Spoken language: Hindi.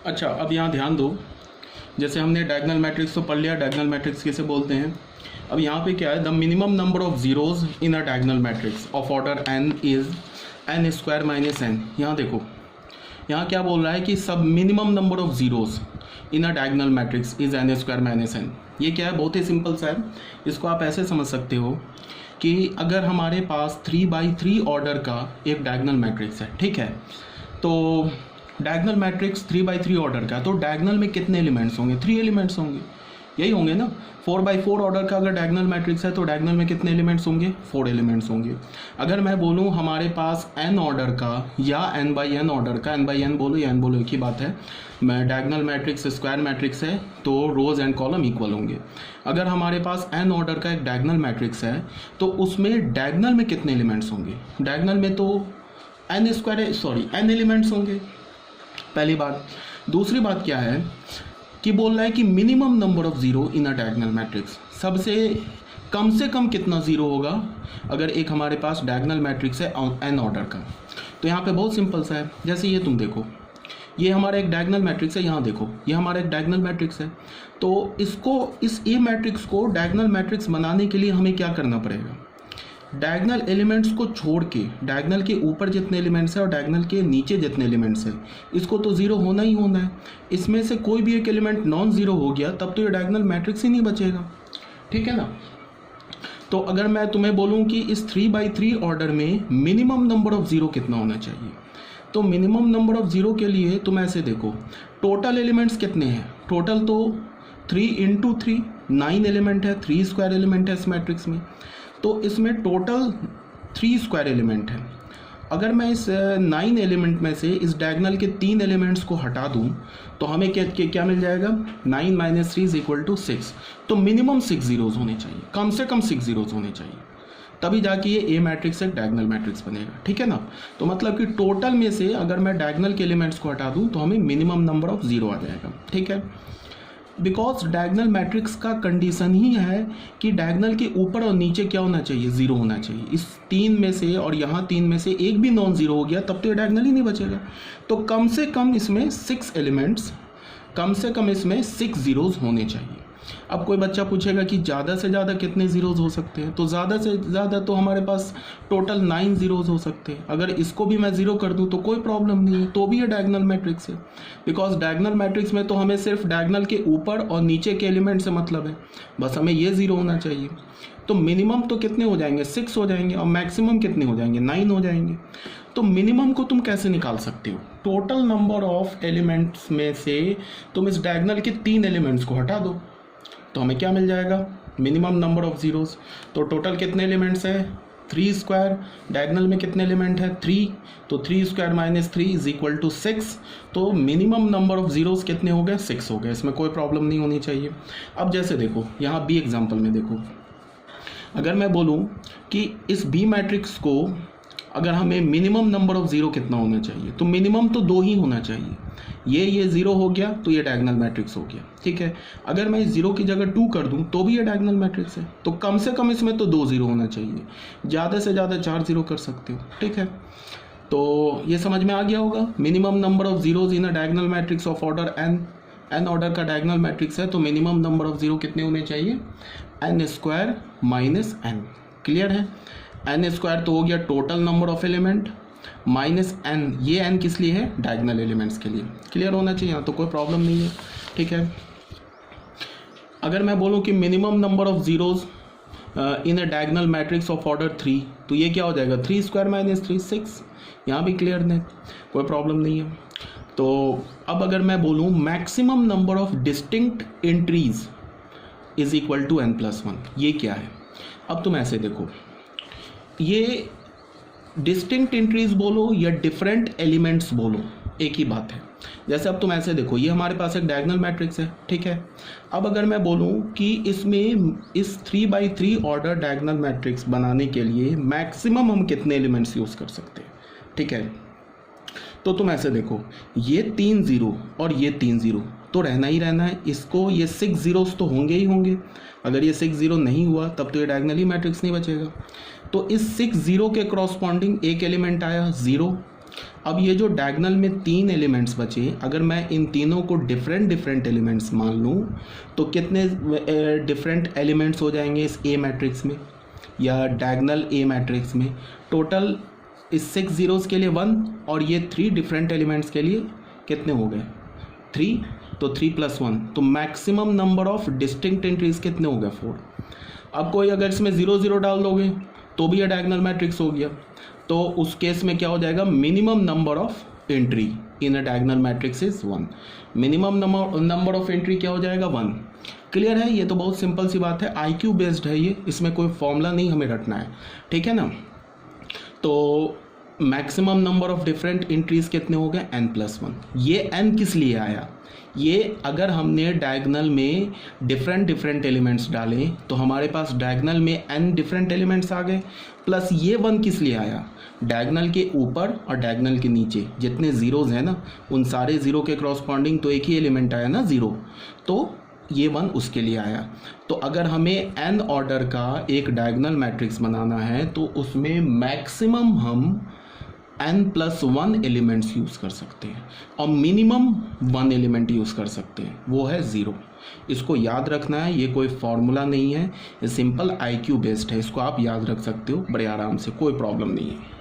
अच्छा, अब यहाँ ध्यान दो, जैसे हमने डायगोनल मैट्रिक्स तो पढ़ लिया, डायगोनल मैट्रिक्स किसे बोलते हैं। अब यहाँ पे क्या है, the minimum number of zeros in a diagonal matrix of order n is n square minus n। यहाँ देखो, यहाँ क्या बोल रहा है कि सब minimum number of zeros in a diagonal matrix is n square minus n। ये क्या है, बहुत ही सिंपल सा है। इसको आप ऐसे समझ सकते हो कि अगर हमारे पास 3x3 ऑर्डर का एक डायगोनल मैट्रिक्स है, ठीक है, तो डायगोनल मैट्रिक्स 3x3 ऑर्डर का, तो डायगोनल में कितने एलिमेंट्स होंगे, 3 एलिमेंट्स होंगे, यही होंगे ना। 4x4 ऑर्डर का अगर डायगोनल मैट्रिक्स है तो डायगोनल में कितने एलिमेंट्स होंगे, 4 एलिमेंट्स होंगे। अगर मैं बोलूँ हमारे पास n ऑर्डर का या n/n ऑर्डर का, n/n बोलो या n बोलो एक ही बात है, मैं डायगोनल मैट्रिक्स स्क्वायर मैट्रिक्स है तो रोज एंड कॉलम इक्वल होंगे। अगर हमारे पास n ऑर्डर का एक डायगोनल मैट्रिक्स है तो उसमें डायगोनल में कितने एलिमेंट्स होंगे, डायगोनल में तो n एलिमेंट्स होंगे, पहली बात। दूसरी बात क्या है कि बोल रहा है कि minimum number of zero in a diagonal matrix, सबसे कम से कम कितना जीरो होगा अगर एक हमारे पास डायगोनल मैट्रिक्स है n ऑर्डर का। तो यहाँ पे बहुत सिंपल सा है, जैसे ये तुम देखो, ये हमारा एक डायगोनल मैट्रिक्स है, यहाँ देखो ये हमारा एक डायगोनल मैट्रिक्स है। तो इसको, इस ए मैट्रिक्स को डायगोनल मैट्रिक्स बनाने के लिए हमें क्या करना पड़ेगा, डायगोनल एलिमेंट्स को छोड़ के, डायगोनल के ऊपर जितने एलिमेंट्स हैं और डायगोनल के नीचे जितने एलिमेंट्स हैं, इसको तो ज़ीरो होना ही होना है। इसमें से कोई भी एक एलिमेंट नॉन ज़ीरो हो गया तब तो ये डायगोनल मैट्रिक्स ही नहीं बचेगा, ठीक है ना। तो अगर मैं तुम्हें बोलूँ कि इस 3x3 ऑर्डर में मिनिमम नंबर ऑफ ज़ीरो कितना होना चाहिए, तो मिनिमम नंबर ऑफ ज़ीरो के लिए तुम ऐसे देखो, टोटल एलिमेंट्स कितने हैं, टोटल तो 3 × 3 9 एलिमेंट है, 3 स्क्वायर एलिमेंट है इस मैट्रिक्स में, तो इसमें टोटल 3 स्क्वायर एलिमेंट है। अगर मैं इस 9 एलिमेंट में से इस डायगोनल के 3 एलिमेंट्स को हटा दूं तो हमें क्या मिल जाएगा, 9 - 3 = 6। तो मिनिमम 6 जीरोज होने चाहिए, कम से कम 6 जीरोज होने चाहिए, तभी जाके ये ए मैट्रिक्स एक डायगोनल मैट्रिक्स बनेगा, ठीक है ना। तो मतलब कि टोटल में से अगर मैं डायगोनल के एलिमेंट्स को हटा दूं तो हमें मिनिमम नंबर ऑफ जीरो आ जाएगा, ठीक है। बिकॉज डायगोनल मैट्रिक्स का कंडीशन ही है कि डायगोनल के ऊपर और नीचे क्या होना चाहिए, जीरो होना चाहिए। इस 3 में से और यहाँ 3 में से एक भी नॉन जीरो हो गया तब तो ये डायगोनल ही नहीं बचेगा। तो कम से कम इसमें 6 एलिमेंट्स, कम से कम इसमें 6 जीरोज होने चाहिए। अब कोई बच्चा पूछेगा कि ज़्यादा से ज़्यादा कितने ज़ीरोज़ हो सकते हैं, तो ज़्यादा से ज़्यादा तो हमारे पास टोटल 9 ज़ीरोज़ हो सकते हैं। अगर इसको भी मैं ज़ीरो कर दूं तो कोई प्रॉब्लम नहीं है, तो भी ये डायगोनल मैट्रिक्स है। बिकॉज डायगोनल मैट्रिक्स में तो हमें सिर्फ डायगोनल के ऊपर और नीचे के एलिमेंट से मतलब है, बस हमें ये ज़ीरो होना चाहिए। तो मिनिमम तो कितने हो जाएंगे, 6 हो जाएंगे, और मैक्सिमम कितने हो जाएंगे, 9 हो जाएंगे। तो मिनिमम को तुम कैसे निकाल सकते हो, टोटल नंबर ऑफ एलिमेंट्स में से तुम इस डायगोनल के 3 एलिमेंट्स को हटा दो तो हमें क्या मिल जाएगा, मिनिमम नंबर ऑफ जीरोज। तो टोटल कितने एलिमेंट्स है, 3 स्क्वायर, डायगोनल में कितने एलिमेंट है, 3, तो 3 स्क्वायर - 3 = 6। तो मिनिमम नंबर ऑफ जीरोज कितने हो गए, 6 हो गए, इसमें कोई प्रॉब्लम नहीं होनी चाहिए। अब जैसे देखो यहाँ बी एग्जाम्पल में देखो, अगर मैं बोलूँ कि इस बी मैट्रिक्स को अगर हमें मिनिमम नंबर ऑफ जीरो कितना होना चाहिए, तो मिनिमम तो 2 ही होना चाहिए। ये ज़ीरो हो गया तो ये डायगोनल मैट्रिक्स हो गया, ठीक है। अगर मैं इस जीरो की जगह 2 कर दूं तो भी ये डायगोनल मैट्रिक्स है। तो कम से कम इसमें तो 2 जीरो होना चाहिए, ज़्यादा से ज़्यादा 4 जीरो कर सकते हो, ठीक है। तो ये समझ में आ गया होगा, minimum number of zeros in a diagonal matrix of order n order का डायगोनल मैट्रिक्स है, तो मिनिमम नंबर ऑफ जीरो कितने होने चाहिए, n² - n। क्लियर है, n² तो हो गया total number of element, -n, ये n किस लिए है, डायगोनल एलिमेंट्स के लिए। क्लियर होना चाहिए, यहाँ तो कोई प्रॉब्लम नहीं है, ठीक है। अगर मैं बोलूँ कि minimum number of zeros in a diagonal matrix of order 3, तो ये क्या हो जाएगा, 3² - 3 6। यहाँ भी क्लियर है, कोई प्रॉब्लम नहीं है। तो अब अगर मैं बोलूँ maximum number of distinct entries = n+1, ये क्या है। अब तुम ऐसे देखो, ये डिस्टिंक्ट एंट्रीज बोलो या डिफरेंट एलिमेंट्स बोलो, एक ही बात है। जैसे अब तुम ऐसे देखो, ये हमारे पास एक डायगोनल मैट्रिक्स है, ठीक है। अब अगर मैं बोलूँ कि इसमें इस 3x3 ऑर्डर डायगोनल मैट्रिक्स बनाने के लिए मैक्सिमम हम कितने एलिमेंट्स यूज़ कर सकते हैं, ठीक है। तो तुम ऐसे देखो, ये 3 जीरो और ये 3 जीरो तो रहना ही रहना है, इसको ये 6 जीरोस तो होंगे ही होंगे। अगर ये 6 जीरो नहीं हुआ तब तो ये डायगोनली मैट्रिक्स नहीं बचेगा। तो इस 6 जीरो के क्रॉसपॉन्डिंग एक एलिमेंट आया 0, अब ये जो डायगोनल में 3 एलिमेंट्स बचे, अगर मैं इन तीनों को डिफरेंट एलिमेंट्स मान लूँ तो कितने डिफरेंट एलिमेंट्स हो जाएंगे इस ए मैट्रिक्स में या डायगोनल ए मैट्रिक्स में? टोटल इस 6 ज़ीरोज़ के लिए 1 और ये 3 डिफरेंट एलिमेंट्स के लिए कितने हो गए? 3, तो 3 + 1, तो maximum number of distinct entries कितने हो गए? 4। अब कोई अगर इसमें 0 0 डाल दोगे तो भी ये डायगोनल मैट्रिक्स हो गया, तो उस केस में क्या हो जाएगा? Minimum number of entry in a diagonal matrix is 1। Minimum number of entry क्या हो जाएगा? 1। क्लियर है? ये तो बहुत सिंपल सी बात है, IQ बेस्ड है ये, इसमें कोई फॉर्मूला नहीं हमें रटना है, ठीक है ना? तो maximum number of different entries कितने हो गए? n+1। ये n किस लिए आया? ये अगर हमने डायगोनल में डिफरेंट एलिमेंट्स डाले तो हमारे पास डायगोनल में n डिफरेंट एलिमेंट्स आ गए, प्लस ये 1 किस लिए आया? डायगोनल के ऊपर और डायगोनल के नीचे जितने ज़ीरोज़ हैं ना, उन सारे ज़ीरो के क्रॉसपॉन्डिंग तो एक ही एलिमेंट आया ना, 0, तो ये 1 उसके लिए आया। तो अगर हमें n ऑर्डर का एक डायगोनल मैट्रिक्स बनाना है तो उसमें मैक्सिमम हम n+1 एलिमेंट्स यूज़ कर सकते हैं और मिनिमम 1 एलिमेंट यूज़ कर सकते हैं, वो है 0। इसको याद रखना है, ये कोई फॉर्मूला नहीं है, ये सिंपल IQ बेस्ड है, इसको आप याद रख सकते हो बड़े आराम से, कोई प्रॉब्लम नहीं है।